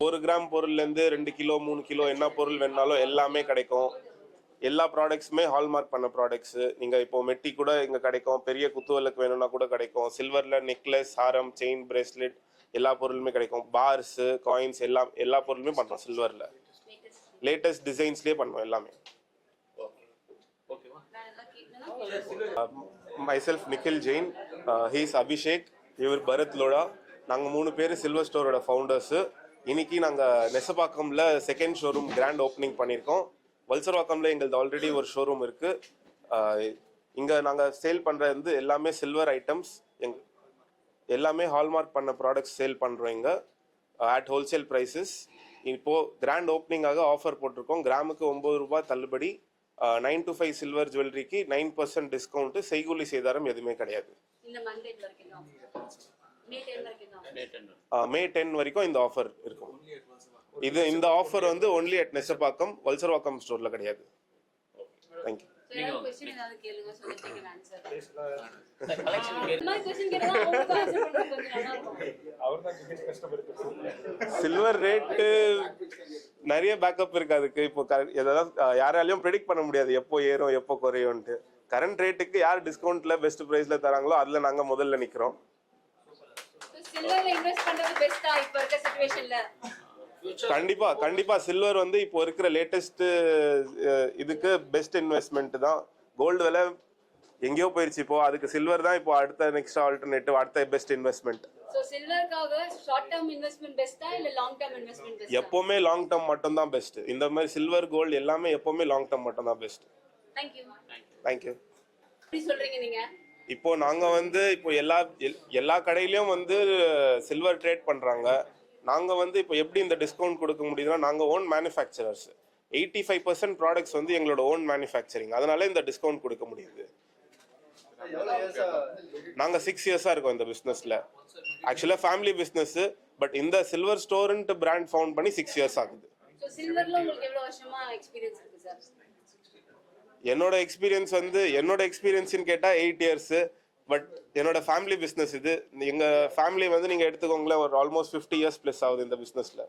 ஒரு gram பொருள்லேருந்து 2 kilo 3 kilo என்ன பொருள் வேணாலும் எல்லாமே கிடைக்கும். எல்லா ப்ராடக்ட்ஸுமே ஹால்மார்க் பண்ண ப்ராடக்ட்ஸு. நீங்கள் இப்போ மெட்டி கூட இங்கே கிடைக்கும், பெரிய குத்துவலுக்கு வேணும்னா கூட கிடைக்கும். சில்வரில் நெக்லஸ், ஹாரம், செயின், பிரேஸ்லெட் எல்லா பொருளுமே கிடைக்கும். பார்ஸு, காயின்ஸ் எல்லா பொருளுமே பண்ணுறோம் சில்வரில். லேட்டஸ்ட் டிசைன்ஸ்லேயே பண்ணுவோம் எல்லாமே. மைசெல்ஃப் நிக்கில் ஜெயின், ஹீஸ் அபிஷேக், இவர் பரத் லோடா. நாங்கள் 3 பேர் சில்வர் ஸ்டோரோட ஃபவுண்டர்ஸு. இன்னைக்கு நாங்கள் நெசப்பாக்கம்ல செகண்ட் ஷோரூம் கிராண்ட் ஓப்பனிங் பண்ணியிருக்கோம். வல்சர்வாக்கம்ல எங்களது ஆல்ரெடி ஒரு ஷோரூம் இருக்குது. இங்கே நாங்கள் சேல் பண்ணுறது எல்லாமே சில்வர் ஐட்டம்ஸ். எல்லாமே ஹால்மார்க் பண்ண ப்ராடக்ட்ஸ் சேல் பண்ணுறோம் இங்கே அட் ஹோல்சேல் ப்ரைஸஸ். இப்போது கிராண்ட் ஓப்பனிங்காக ஆஃபர் போட்டிருக்கோம். கிராமுக்கு 9 ரூபாய் தள்ளுபடி. 9 to 5 சில்வர் ஜுவல்லரிக்கு 9% டிஸ்கவுண்ட்டு. செய்கூலி சேதாரம் எதுவுமே கிடையாது. மே 10 வரைக்கும் இந்த ஆஃபர் இருக்கும். இந்த ஆஃபர் வந்து ஒன்லி அட் நெசப்பாக்கம், வல்சர்வாக்கம் ஸ்டோர்ல கிடையாது. தேங்க்யூ. சில்வர் ரேட்டு நிறைய பேக்கப் இருக்கு. அதுக்கு இப்போ யாராலையும் ப்ரெடிக்ட் பண்ண முடியாது எப்போ ஏறும் எப்போ குறையும்ட்டு. கரண்ட் ரேட்டுக்கு யார் டிஸ்கவுண்ட்ல பெஸ்ட் பிரைஸ்ல தராங்களோ அதுல நாங்க முதல்ல நிக்கிறோம். கண்டிப்பா சில்வர் வந்து இப்போ இருக்கிற லேட்டஸ்ட் இதுக்கு பெஸ்ட் இன்வெஸ்ட்மெண்ட் தான். கோல்டு விலை எங்கேயோ போயிருச்சு, இப்போ அதுக்கு சில்வர் தான் இப்போ அடுத்த நெக்ஸ்ட் ஆல்டர்னேட்டிவ், அடுத்த பெஸ்ட் இன்வெஸ்ட்மெண்ட். சோ சில்வர்காக ஷார்ட் டர்ம் இன்வெஸ்ட்மென்ட் பெஸ்டா இல்ல லாங் டர்ம் இன்வெஸ்ட்மென்ட் பெஸ்டா? எப்பவுமே லாங் டர்ம் மட்டும் தான் பெஸ்ட். இந்த மாதிரி சில்வர் கோல்டு எல்லாமே எப்பவுமே லாங் டர்ம் மட்டும் தான் பெஸ்ட். Thank you. எப்படி சொல்றீங்க நீங்க? இப்போ நாங்க வந்து இப்போ எல்லா கடையிலயும் வந்து சில்வர் ட்ரேட் பண்றாங்க. நாங்க வந்து இப்போ எப்படி இந்த டிஸ்கவுண்ட் கொடுக்க முடியுதுன்னா, நாங்க ஓன் மேனுஃபேக்சரர்ஸ். 85% ப்ராடக்ட்ஸ் வந்து எங்களோட ஓன் மேனுஃபேக்சரிங். அதனால இந்த டிஸ்கவுண்ட் கொடுக்க முடியுது. நாங்க 6 இயர்ஸா இருக்கோம் இந்த பிசினஸ்ல. ஆக்சுவலா ஃபேமிலி பிசினஸ், பட் இந்த சில்வர் ஸ்டோர்ன்ட்டு பிராண்ட் ஃபவுண்ட் பண்ணி 6 இயர்ஸ் ஆகுது. சோ சில்வர்ல உங்களுக்கு எவ்வளவு வருஷமா எக்ஸ்பீரியன்ஸ் இருக்கு சார்? என்னோட எக்ஸ்பீரியன்ஸ்னு கேட்டா 8 இயர்ஸ். பட் என்னோட ஃபேமிலி பிசினஸ் இது. எங்க ஃபேமிலி வந்து நீங்க எடுத்துக்கோங்களேன், ஒரு ஆல்மோஸ்ட் 50 இயர்ஸ் பிளஸ் ஆகுது இந்த பிசினஸ்ல.